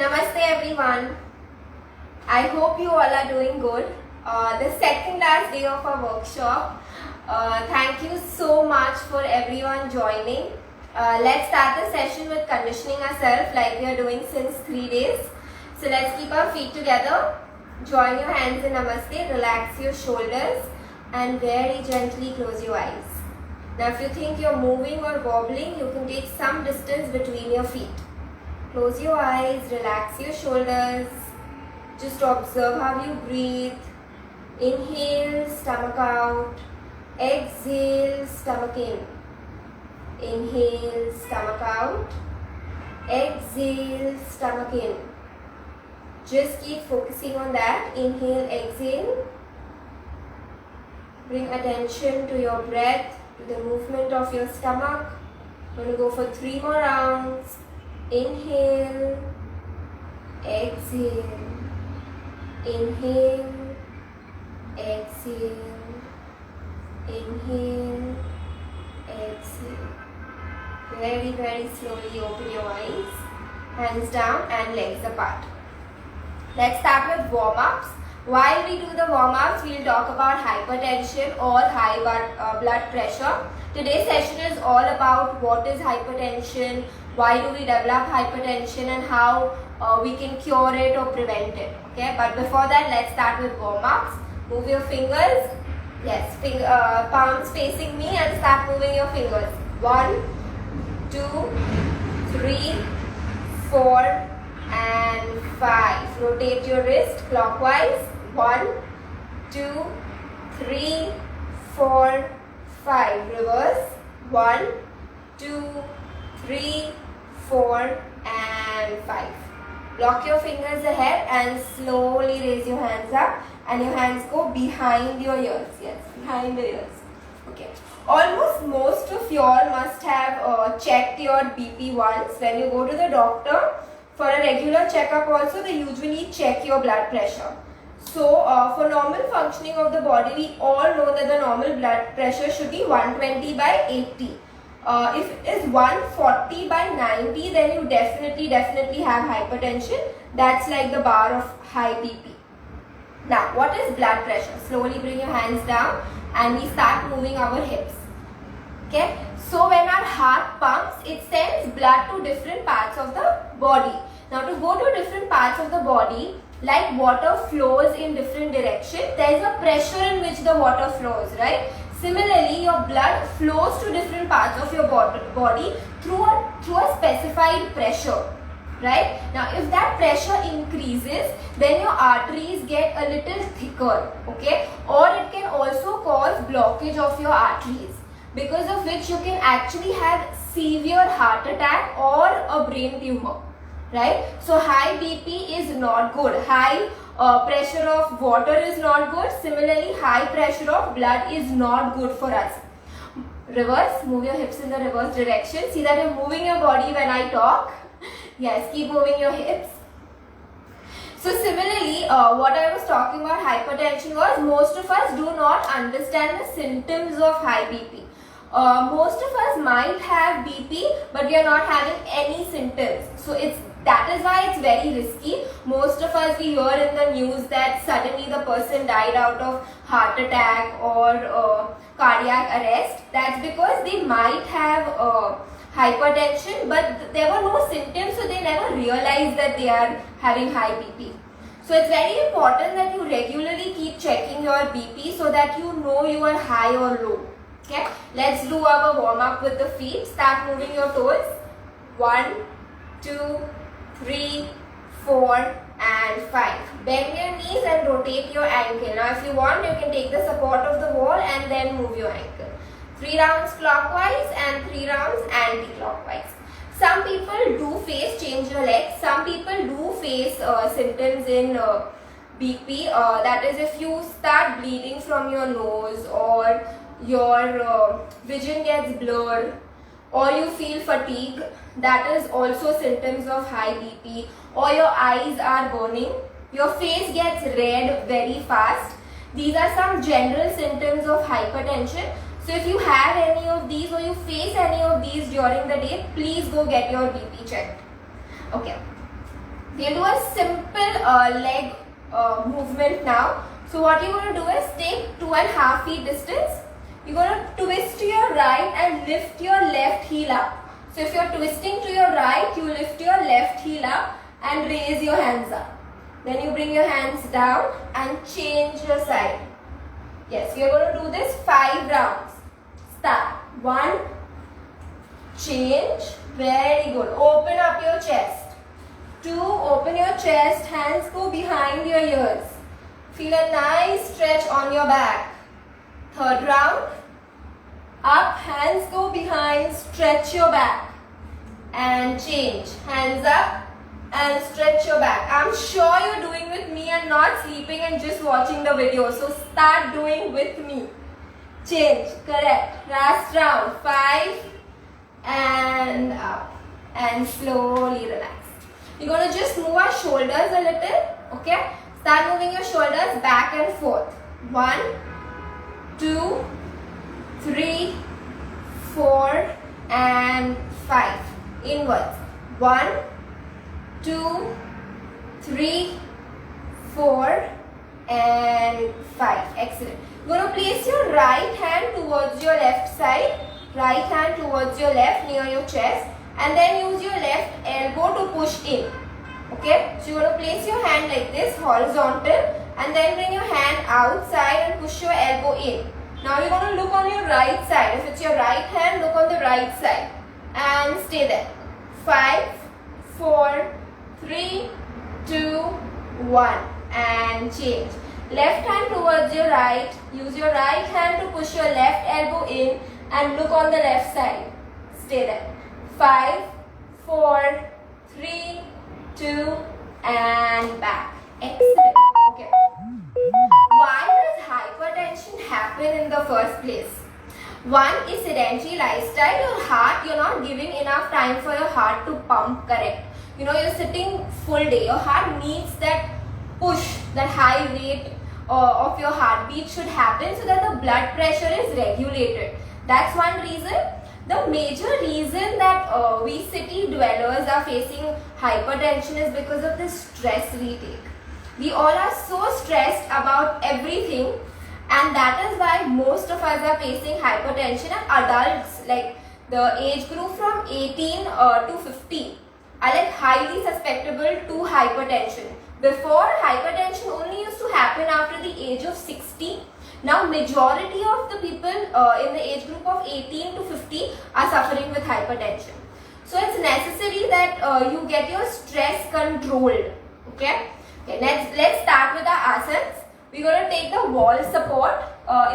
Namaste everyone. I hope you all are doing good. The second last day of our workshop. Thank you so much for everyone joining. Let's start the session with conditioning ourselves like we are doing since 3 days. So let's keep our feet together. Join your hands in Namaste. Relax your shoulders and very gently close your eyes. Now if you think you're moving or wobbling, you can take some distance between your feet. Close your eyes, relax your shoulders. Just observe how you breathe. Inhale, stomach out. Exhale, stomach in. Inhale, stomach out. Exhale, stomach in. Just keep focusing on that. Inhale, exhale. Bring attention to your breath, to the movement of your stomach. We're going to go for 3 more rounds. Inhale, exhale, inhale, exhale, inhale, exhale. Very, very slowly open your eyes, hands down and legs apart. Let's start with warm-ups. While we do the warm-ups, we'll talk about hypertension or high blood pressure. Today's session is all about what is hypertension, why do we develop hypertension and how we can cure it or prevent it. Okay, but before that, let's start with warm-ups. Move your fingers. Yes, palms facing me and start moving your fingers. 1, 2, 3, 4 and 5. Rotate your wrist clockwise. 1, 2, 3, 4, 5. Reverse. 1, 2, 3, 4 and 5. Lock your fingers ahead and slowly raise your hands up and your hands go behind your ears. Yes, behind the ears. Okay. Almost most of y'all must have checked your BP once. When you go to the doctor for a regular checkup also, they usually check your blood pressure. So for normal functioning of the body, we all know that the normal blood pressure should be 120 by 80. If it is 140 by 90, then you definitely have hypertension. That's like the bar of high BP. Now, what is blood pressure? Slowly bring your hands down and we start moving our hips. Okay. So when our heart pumps, it sends blood to different parts of the body. Now to go to different parts of the body, like water flows in different directions, there is a pressure in which the water flows, right? Similarly, your blood flows to different parts of your body through a specified pressure, right? Now, if that pressure increases, then your arteries get a little thicker, okay? Or it can also cause blockage of your arteries, because of which you can actually have severe heart attack or a brain tumor, right? So, high BP is not good. High pressure of water is not good. Similarly, high pressure of blood is not good for us. Reverse, move your hips in the reverse direction. See that you're moving your body when I talk. Yes, keep moving your hips. So similarly, what I was talking about hypertension was most of us do not understand the symptoms of high BP. Most of us might have BP, but we are not having any symptoms. So that is why it's very risky. Most of us, we hear in the news that suddenly the person died out of heart attack or cardiac arrest. That's because they might have hypertension, but there were no symptoms, so they never realized that they are having high BP. So it's very important that you regularly keep checking your BP so that you know you are high or low. Okay, let's do our warm up with the feet. Start moving your toes. 1, 2, 3, 4 and 5. Bend your knees and rotate your ankle. Now if you want, you can take the support of the wall and then move your ankle. 3 rounds clockwise and 3 rounds anti-clockwise. Some people do face, change your legs, some people do face symptoms in BP. That is if you start bleeding from your nose or your vision gets blurred or you feel fatigue, that is also symptoms of high BP. Or your eyes are burning, your face gets red very fast. These are some general symptoms of hypertension. So if you have any of these or you face any of these during the day, please go get your BP checked. Okay. We'll do a simple leg movement now. So what you're going to do is take 2.5 feet distance. You're going to twist to your right and lift your left heel up. So if you're twisting to your right, you lift your left heel up and raise your hands up. Then you bring your hands down and change your side. Yes, you're going to do this 5 rounds. Start. 1, change, very good. Open up your chest. 2, open your chest, hands go behind your ears. Feel a nice stretch on your back. 3rd round. Up, hands go behind, stretch your back. And change. Hands up and stretch your back. I'm sure you're doing with me and not sleeping and just watching the video. So start doing with me. Change. Correct. Last round. 5 and up. And slowly relax. We're going to just move our shoulders a little. Okay. Start moving your shoulders back and forth. 1, 2, 3, 4 and 5. Inwards. 1, 2, 3, 4 and 5. Excellent. You're going to place your right hand towards your left side. Right hand towards your left near your chest. And then use your left elbow to push in. Okay. So you're going to place your hand like this, horizontal. And then bring your hand outside and push your elbow in. Now you're going to look on your right side. If it's your right hand, look on the right side. And stay there. 5, 4, 3, 2, 1. And change. Left hand towards your right. Use your right hand to push your left elbow in. And look on the left side. Stay there. 5, 4, 3, 2 and back. Excellent. Okay. Why does hypertension happen in the first place? 1 is sedentary lifestyle. Your heart, you're not giving enough time for your heart to pump correct. You know, you're sitting full day. Your heart needs that push, that high rate of your heartbeat should happen so that the blood pressure is regulated. That's one reason. The major reason that we city dwellers are facing hypertension is because of the stress we take. We all are so stressed about everything, and that is why most of us are facing hypertension. And adults, like the age group from 18 to 50, are like highly susceptible to hypertension. Before, hypertension only used to happen after the age of 60. Now, majority of the people in the age group of 18 to 50 are suffering with hypertension. So, it's necessary that you get your stress controlled. Okay. Let's start with the asanas. We're going to take the wall support.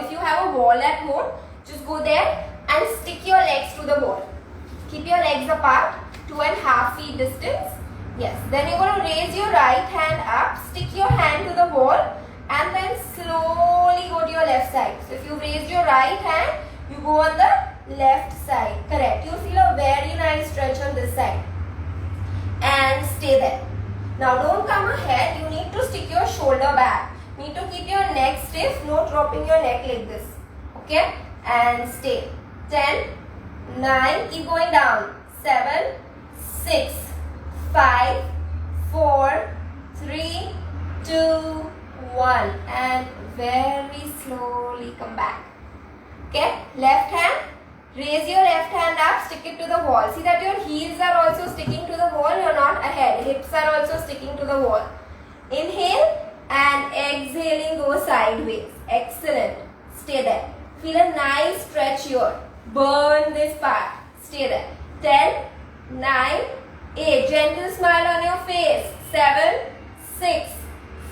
If you have a wall at home, just go there and stick your legs to the wall. Keep your legs apart, 2.5 feet distance. Yes. Then you're going to raise your right hand up, stick your hand to the wall, and then slowly go to your left side. So if you raise your right hand, you go on the left side. Correct. You'll feel a very nice stretch on this side. And stay there. Now don't come ahead. You need to stick your shoulder back. You need to keep your neck stiff. No dropping your neck like this. Okay. And stay. 10, 9. Keep going down. 7, 6, 5, 4, 3, 2, 1 and very slowly come back. Okay, left hand, raise your left hand up, stick it to the wall. See that your heels are also sticking to the wall, you're not ahead. Hips are also sticking to the wall. Inhale and exhaling, go sideways. Excellent. Stay there. Feel a nice stretch here. Burn this part. Stay there. 10, 9, 8. Gentle smile on your face. 7, 6,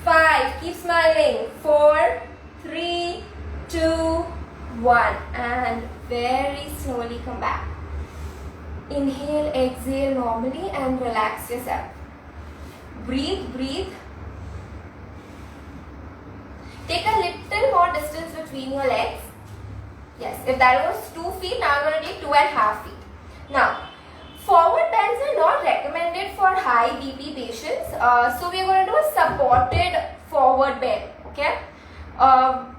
5. Keep smiling. 4, 3, 2, 1. And very slowly come back. Inhale, exhale normally and relax yourself. Breathe, breathe. Take a little more distance between your legs. Yes, if that was 2 feet, now I'm going to take 2.5 feet. Now, forward bends are not recommended for high BP patients. So we are going to do a supported forward bend. Okay.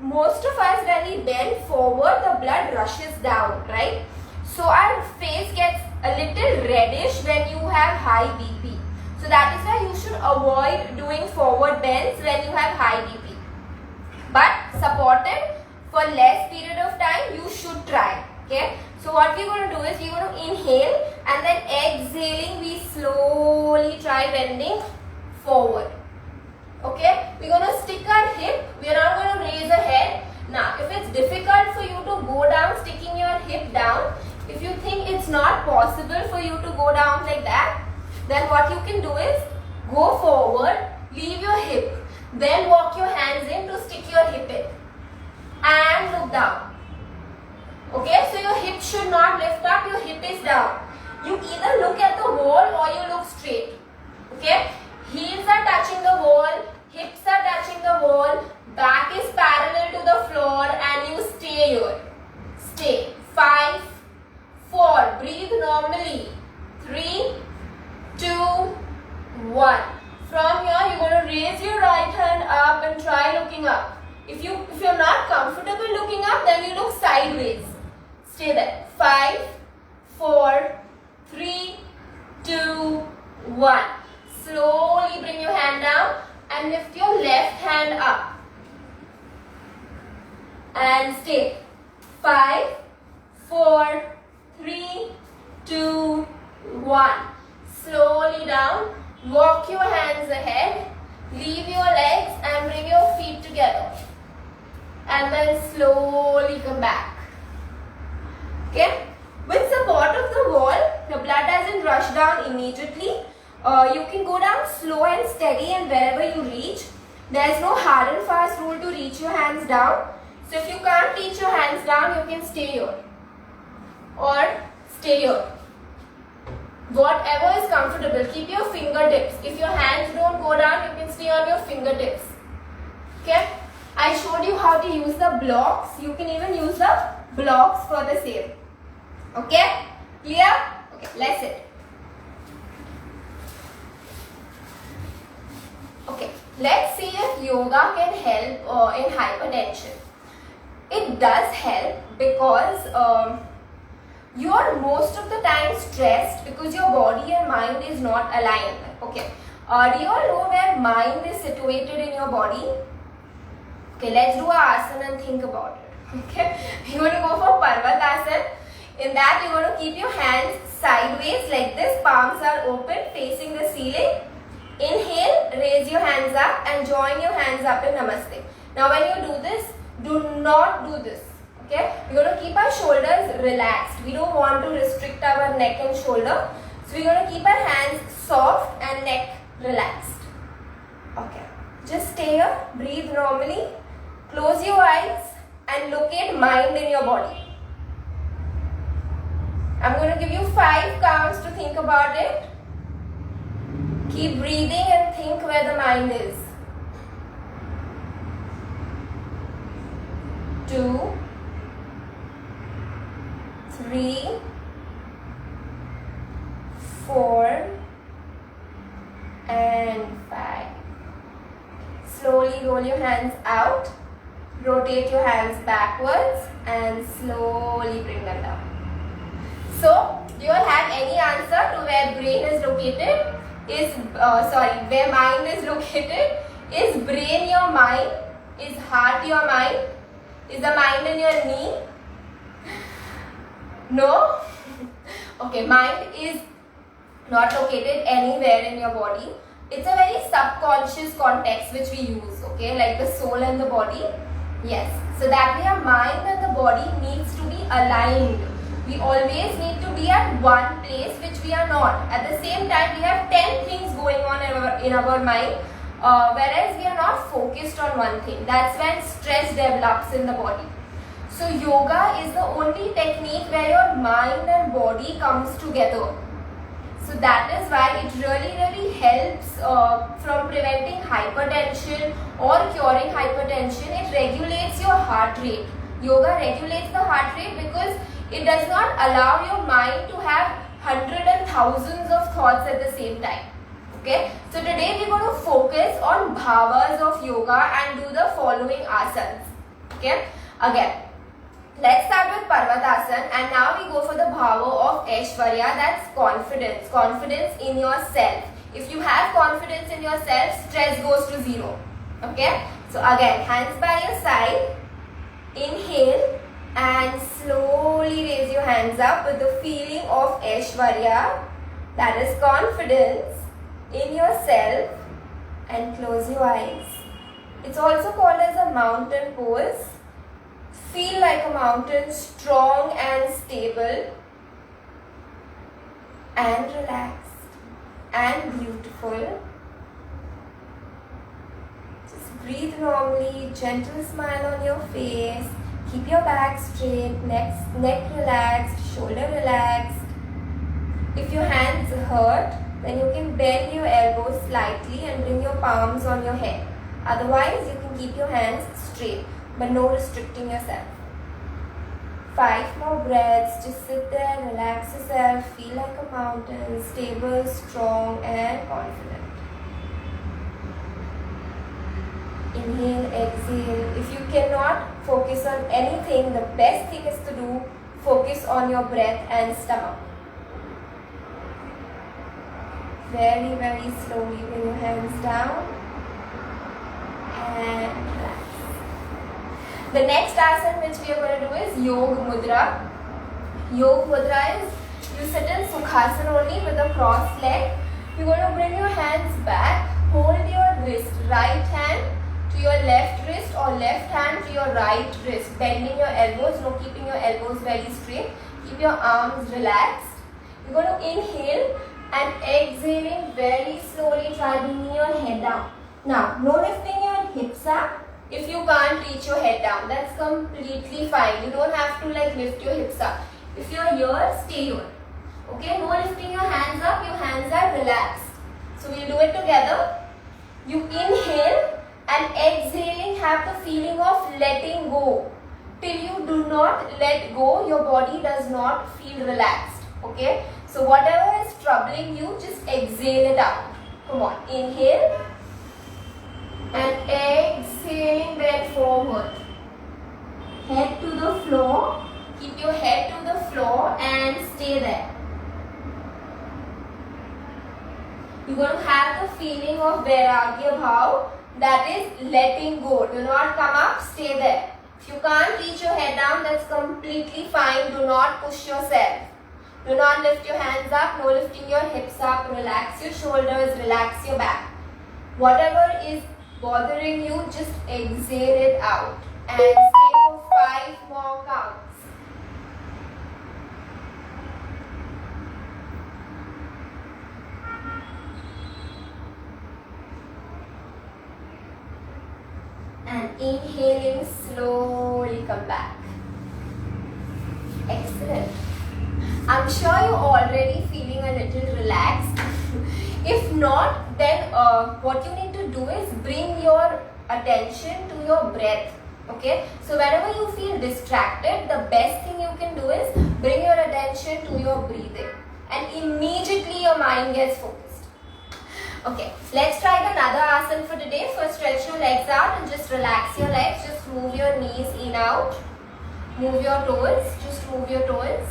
Most of us, when we bend forward, the blood rushes down, right? So our face gets a little reddish when you have high BP. So So that is why you should avoid doing forward bends when you have high BP. But supported for less period of time, you should try. Okay. So what we're going to do is we're going to inhale and then exhaling, we slowly try bending forward. Okay. We're going to stick our hip. We are not going to raise the head. Now, if it's difficult for you to go down, sticking your hip down, if you think it's not possible for you to go down like that, then what you can do is go forward, leave your hip, then walk your hands in to stick your hip in and look down. Okay, so your hip should not lift up, your hip is down. You either look at the wall or you look straight. Okay, heels are touching the wall, hips are touching the wall, back is parallel to the floor, and you stay here. Stay. 5, 4, breathe normally. 3, 2, 1. From here, you're going to raise your right hand up and try looking up. If you're not comfortable looking up, then you look sideways. Stay there. 5, 4, 3, 2, 1. Slowly bring your hand down and lift your left hand up. And stay. 5, 4, 3, 2, 1. Slowly down. Walk your hands ahead. Leave your legs and bring your feet together. And then slowly come back. Okay? With support of the wall, the blood doesn't rush down immediately. You can go down slow and steady, and wherever you reach. There is no hard and fast rule to reach your hands down. So if you can't reach your hands down, you can stay here. Or stay here. Whatever is comfortable. Keep your fingertips. If your hands don't go down, you can stay on your fingertips. Okay? I showed you how to use the blocks. You can even use the blocks for the same. Okay? Clear? Okay, let's sit. Okay, let's see if yoga can help in hypertension. It does help because you're most of the time stressed because your body and mind is not aligned. Okay, do you all know where mind is situated in your body? Okay, let's do a asana and think about it. Okay, you're going to go for Parvatasana. In that, you're going to keep your hands sideways like this. Palms are open, facing the ceiling. Inhale, raise your hands up and join your hands up in Namaste. Now, when you do this, do not do this. Okay, we're going to keep our shoulders relaxed. We don't want to restrict our neck and shoulder. So, we're going to keep our hands soft and neck relaxed. Okay, just stay here, breathe normally, close your eyes and locate mind in your body. I'm going to give you 5 counts to think about it. Keep breathing and think where the mind is. 2, 3, 4, and 5. Slowly roll your hands out. Rotate your hands backwards and slowly bring them down. So, do you all have any answer to where brain is located? Where mind is located? Is brain your mind? Is heart your mind? Is the mind in your knee? No? Okay, mind is not located anywhere in your body. It's a very subconscious context which we use, okay, like the soul and the body. Yes, so that way our mind and the body needs to be aligned. We always need to be at one place, which we are not. At the same time, we have 10 things going on in our mind, whereas we are not focused on one thing. That's when stress develops in the body. So yoga is the only technique where your mind and body comes together. So that is why it really helps from preventing hypertension or curing hypertension. It regulates your heart rate. Yoga regulates the heart rate because it does not allow your mind to have hundreds and thousands of thoughts at the same time. Okay. So today we are going to focus on bhavas of yoga and do the following asanas. Okay. Again, let's start with Parvatasana, and now we go for the bhava of Aishwarya. That's confidence. Confidence in yourself. If you have confidence in yourself, stress goes to zero. Okay? So again, hands by your side. Inhale and slowly raise your hands up with the feeling of Aishwarya, that is confidence in yourself, and close your eyes. It's also called as a mountain pose. Feel like a mountain, strong and stable and relaxed and beautiful. Just breathe normally, gentle smile on your face. Keep your back straight, neck relaxed, shoulder relaxed. If your hands hurt, then you can bend your elbows slightly and bring your palms on your head. Otherwise, you can keep your hands straight, but no restricting yourself. 5 more breaths. Just sit there, relax yourself, feel like a mountain, stable, strong and confident. Inhale, exhale. If you cannot focus on anything, the best thing is to do focus on your breath and stomach. Very, very slowly bring your hands down and relax. The next asana which we are going to do is Yoga Mudra. Yoga Mudra is you sit in Sukhasana only with a crossed leg. You're going to bring your hands back, hold your wrist, right hand to your left wrist or left hand to your right wrist, bending your elbows, no keeping your elbows very straight. Keep your arms relaxed. You're going to inhale and exhaling very slowly, try bringing your head down. Now, no lifting your hips up. If you can't reach your head down, that's completely fine. You don't have to lift your hips up. If you're here, stay here. Okay, no lifting your hands up, your hands are relaxed. So we'll do it together. You inhale and exhaling, have the feeling of letting go. Till you do not let go, your body does not feel relaxed. Okay, so whatever is troubling you, just exhale it out. Come on, inhale and exhaling, bend forward. Head to the floor. Keep your head to the floor and stay there. You're going to have the feeling of Vairagya Bhav, that is letting go. Do not come up, stay there. If you can't reach your head down, that's completely fine. Do not push yourself. Do not lift your hands up, no lifting your hips up. Relax your shoulders, relax your back. Whatever is bothering you, just exhale it out. And stay for 5 more counts. And inhaling, slowly come back. Excellent. I'm sure you're already feeling a little relaxed. If not, then what you need to do is bring your attention to your breath. Okay? So whenever you feel distracted, the best thing you can do is bring your attention to your breathing. And immediately your mind gets focused. Okay, let's try another asana for today. First, stretch your legs out and just relax your legs. Just move your knees in, out. Move your toes. Just move your toes.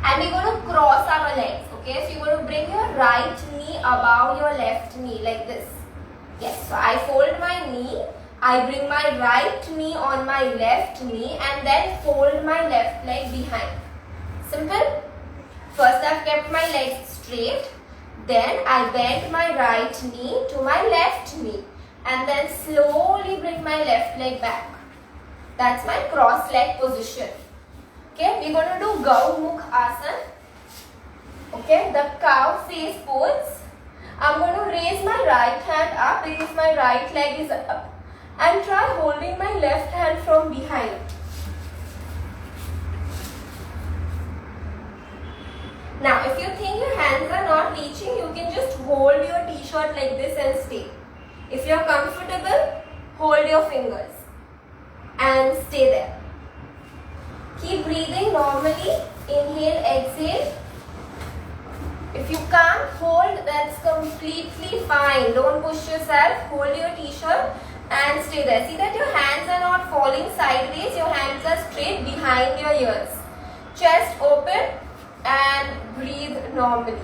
And we're going to cross our legs. Okay, so you're going to bring your right knee above your left knee like this. Yes, so I fold my knee. I bring my right knee on my left knee and then fold my left leg behind. Simple. First, I've kept my legs straight. Then I bend my right knee to my left knee and then slowly bring my left leg back. That's my cross leg position. Okay, we're going to do Gau Mukh Asana. Okay, the cow face pose. I'm going to raise my right hand up because my right leg is up and try holding my left hand from behind. Now, if you think your hands are not reaching, you can just hold your t-shirt like this and stay. If you are comfortable, hold your fingers and stay there. Keep breathing normally. Inhale, exhale. If you can't hold, that's completely fine. Don't push yourself. Hold your t-shirt and stay there. See that your hands are not falling sideways. Your hands are straight behind your ears. Chest open and breathe normally.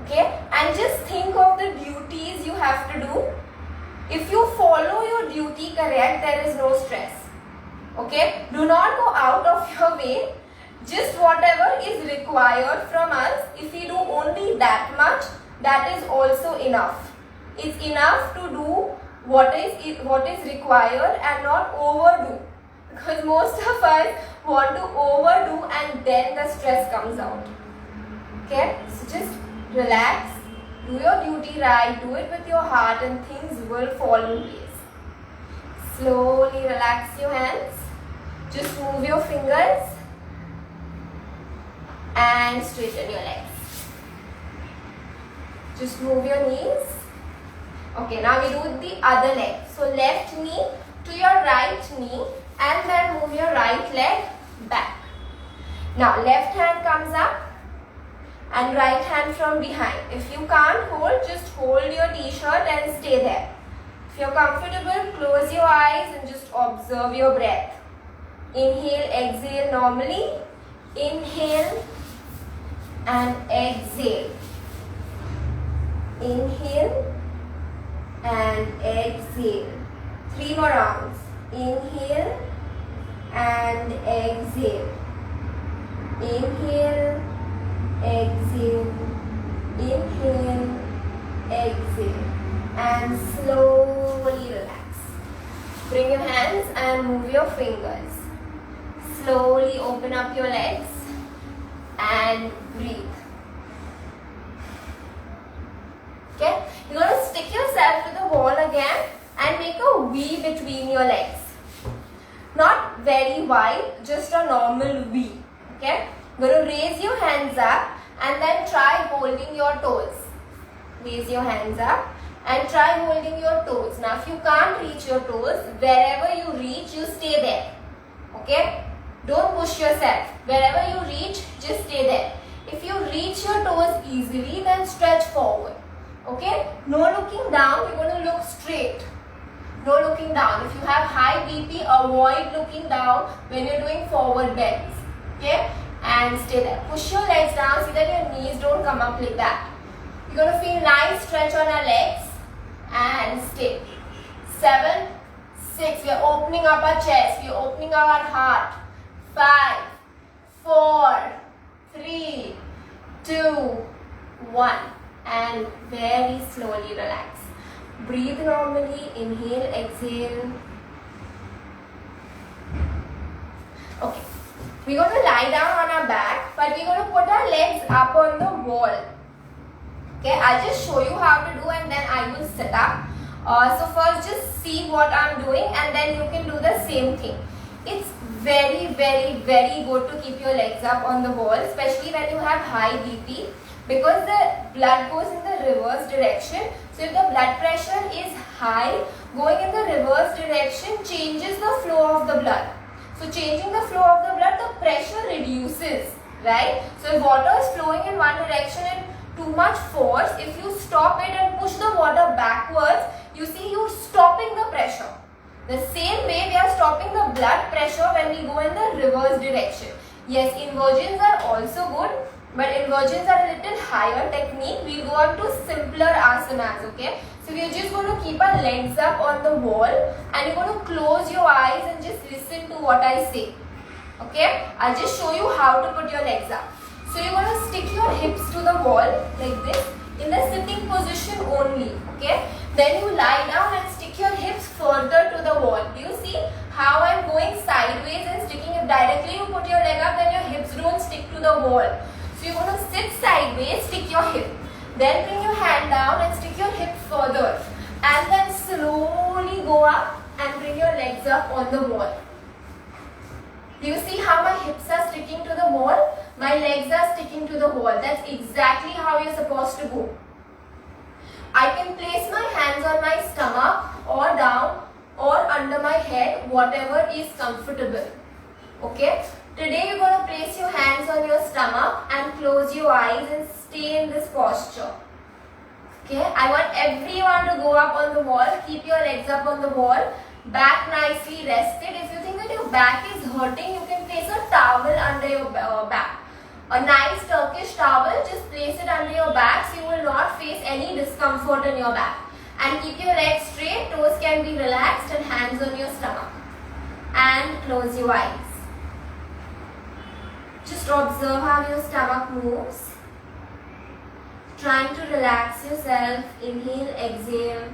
Okay, and just think of the duties you have to do. If you follow your duty correct, there is no stress. Okay, do not go out of your way. Just whatever is required from us, if we do only that much, that is also enough. It's enough to do what is required and not overdo, because most of us want to overdo and then the stress comes out. Okay, so just relax, do your duty right, do it with your heart, and things will fall in place. Slowly relax your hands, just move your fingers and straighten your legs. Just move your knees. Okay, now we do the other leg. So left knee to your right knee and then move your right leg back. Now left hand comes up and right hand from behind. If you can't hold, just hold your t-shirt and stay there. If you're comfortable, close your eyes and just observe your breath. Inhale, exhale normally. Inhale and exhale. Inhale and exhale. 3 more rounds. Inhale and exhale. Inhale, exhale. Inhale, exhale. And slowly relax. Bring your hands and move your fingers. Slowly open up your legs and breathe. Okay, you're going to stick yourself to the wall again and make a V between your legs. Not very wide, just a normal V. Okay, you're going to raise your hands up and then try holding your toes. Raise your hands up and try holding your toes. Now if you can't reach your toes, wherever you reach, you stay there. Okay, don't push yourself. Wherever you reach, just stay there. If you reach your toes easily, then stretch forward. Okay, no looking down, you're going to look straight. No looking down. If you have high BP, avoid looking down when you're doing forward bends. Okay, and stay there. Push your legs down, see that your knees don't come up like that. You're going to feel nice stretch on our legs and stay. 7, 6, we are opening up our chest, we are opening up our heart. 5, 4, 3, 2, 1. And very slowly relax. Breathe normally. Inhale, exhale. Okay, we're going to lie down on our back, but we're going to put our legs up on the wall. Okay, I'll just show you how to do and then I will sit up. So first just see what I'm doing and then you can do the same thing. It's very good to keep your legs up on the wall, especially when you have high BP, because the blood goes in the reverse direction. So if the blood pressure is high, going in the reverse direction changes the flow of the blood. So changing the flow of the blood, the pressure reduces, right? So if water is flowing in one direction and too much force, if you stop it and push the water backwards, you see you're stopping the pressure. The same way we are stopping the blood pressure when we go in the reverse direction. Yes, inversions are also good, but inversions are a little higher technique. We'll go on to simpler asanas, okay? So we are just going to keep our legs up on the wall and you're going to close your eyes and just listen to what I say. Okay? I'll just show you how to put your legs up. So you're going to stick your hips to the wall like this in the sitting position only. Okay? Then you lie down and stick your hips further to the wall. Do you see how I'm going sideways and sticking it directly? You put your leg up, then your hips don't stick to the wall. So you're going to sit sideways, stick your hip. Then bring your hand down and stick your hip further. And then slowly go up and bring your legs up on the wall. Do you see how my hips are sticking to the wall? My legs are sticking to the wall. That's exactly how you're supposed to go. I can place my hands on my stomach or down or under my head, whatever is comfortable. Okay? Today you're going to place your hands on your stomach and close your eyes and stay in this posture. Okay? I want everyone to go up on the wall. Keep your legs up on the wall. Back nicely rested. If you think that your back is hurting, you can place a towel under your back. A nice Turkish towel, just place it under your back so you will not face any discomfort in your back. And keep your legs straight, toes can be relaxed and hands on your stomach. And close your eyes. Just observe how your stomach moves. Trying to relax yourself. Inhale, exhale.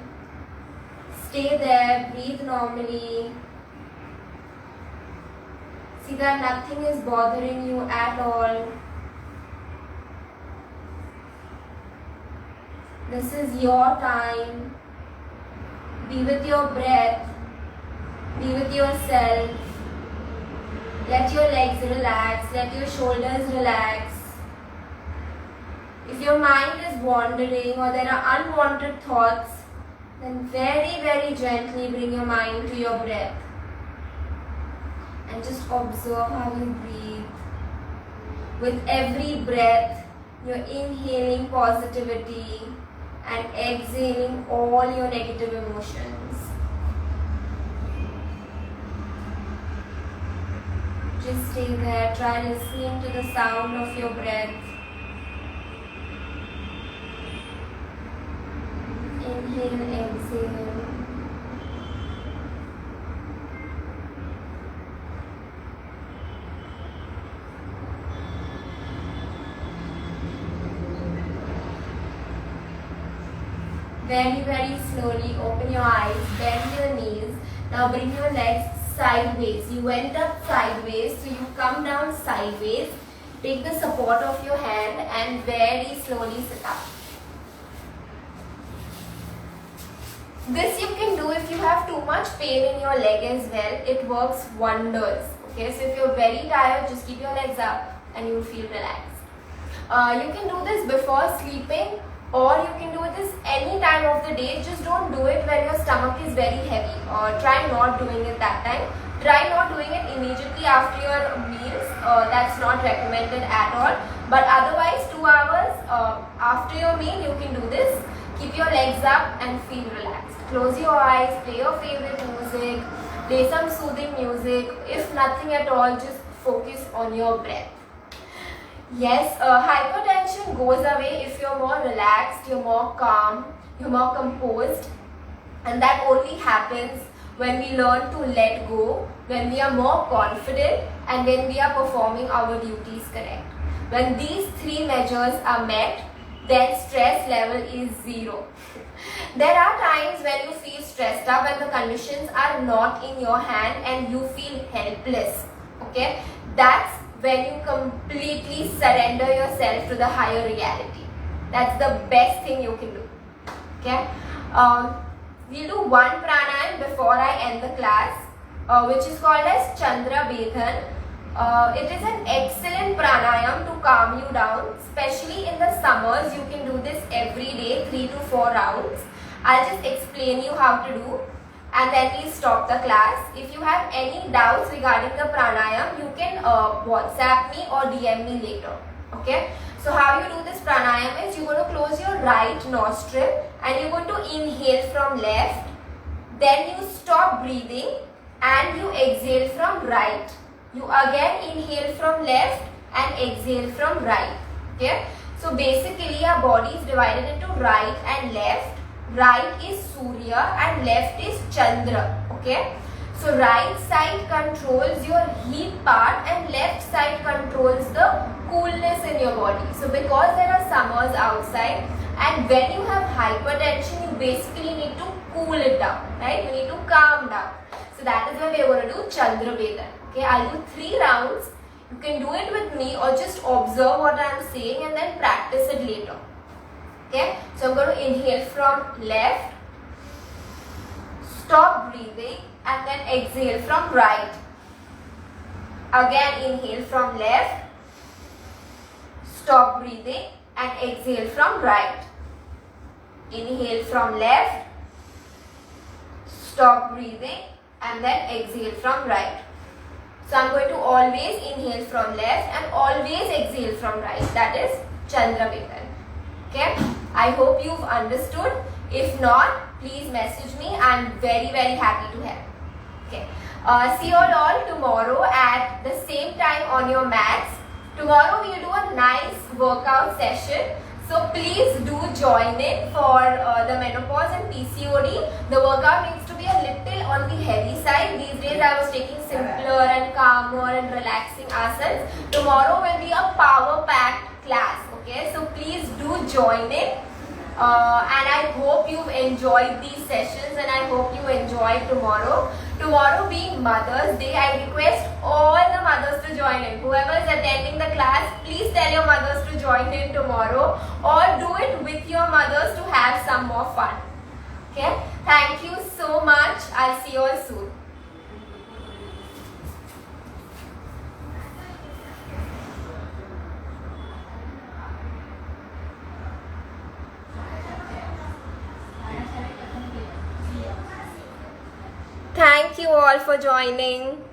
Stay there, breathe normally. See that nothing is bothering you at all. This is your time. Be with your breath. Be with yourself. Let your legs relax. Let your shoulders relax. If your mind is wandering or there are unwanted thoughts, then very, very gently bring your mind to your breath. And just observe how you breathe. With every breath, you're inhaling positivity and exhaling all your negative emotions. Just stay there, try listening to the sound of your breath. Inhale, exhale. Very, very slowly open your eyes, bend your knees. Now bring your legs sideways. You went up sideways, so you come down sideways. Take the support of your hand and very slowly sit up. This you can do if you have too much pain in your leg as well. It works wonders. Okay, so if you're very tired, just keep your legs up and you will feel relaxed. You can do this before sleeping, or you can do this any time of the day. Just don't do it when your stomach is very heavy. Try not doing it that time. Try not doing it immediately after your meals. That's not recommended at all. But otherwise, 2 hours after your meal, you can do this. Keep your legs up and feel relaxed. Close your eyes, play your favorite music, play some soothing music. If nothing at all, just focus on your breath. Yes, hypertension goes away if you're more relaxed, you're more calm, you're more composed. And that only happens when we learn to let go, when we are more confident, and when we are performing our duties correct. When these 3 measures are met, then stress level is 0. There are times when you feel stressed up and the conditions are not in your hand and you feel helpless. Okay, that's when you completely surrender yourself to the higher reality. That's the best thing you can do. Okay, we'll do one pranayam before I end the class, which is called as Chandra Bedhan. It is an excellent pranayam to calm you down, especially in the summers. You can do this every day, 3 to 4 rounds. I'll just explain you how to do and then we'll stop the class. If you have any doubts regarding the pranayam, you can WhatsApp me or DM me later. Okay, so how you do this pranayam is you're going to close your right nostril and you're going to inhale from left, then you stop breathing and you exhale from right. You again inhale from left and exhale from right. Okay, so basically our body is divided into right and left. Right is Surya and left is Chandra. Okay, so right side controls your heat part and left side controls the coolness in your body. So because there are summers outside and when you have hypertension, you basically need to cool it down, right? You need to calm down. So that is why we are going to do Chandra Bedhan. Okay, I'll do 3 rounds. You can do it with me or just observe what I am saying and then practice it later. Okay, so I'm going to inhale from left, stop breathing and then exhale from right. Again inhale from left, stop breathing and exhale from right. Inhale from left, stop breathing and then exhale from right. So I'm going to always inhale from left and always exhale from right. That is Chandra Bedhan. Okay, I hope you've understood. If not, please message me. I'm very, very happy to help. Okay, see you all tomorrow at the same time on your mats Tomorrow we will do a nice workout session. So please do join in for the menopause and PCOD. The workout needs to be a little on the heavy side. These days I was taking simpler and calmer and relaxing asanas. Tomorrow will be a power-packed class. Okay, so please do join in. And I hope you've enjoyed these sessions, and I hope you enjoy tomorrow. Tomorrow being Mother's Day, I request all the mothers to join in. Whoever is attending the class, please tell your mothers to join in tomorrow, or do it with your mothers to have some more fun. Okay? Thank you so much. I'll see you all soon. Thank you all for joining.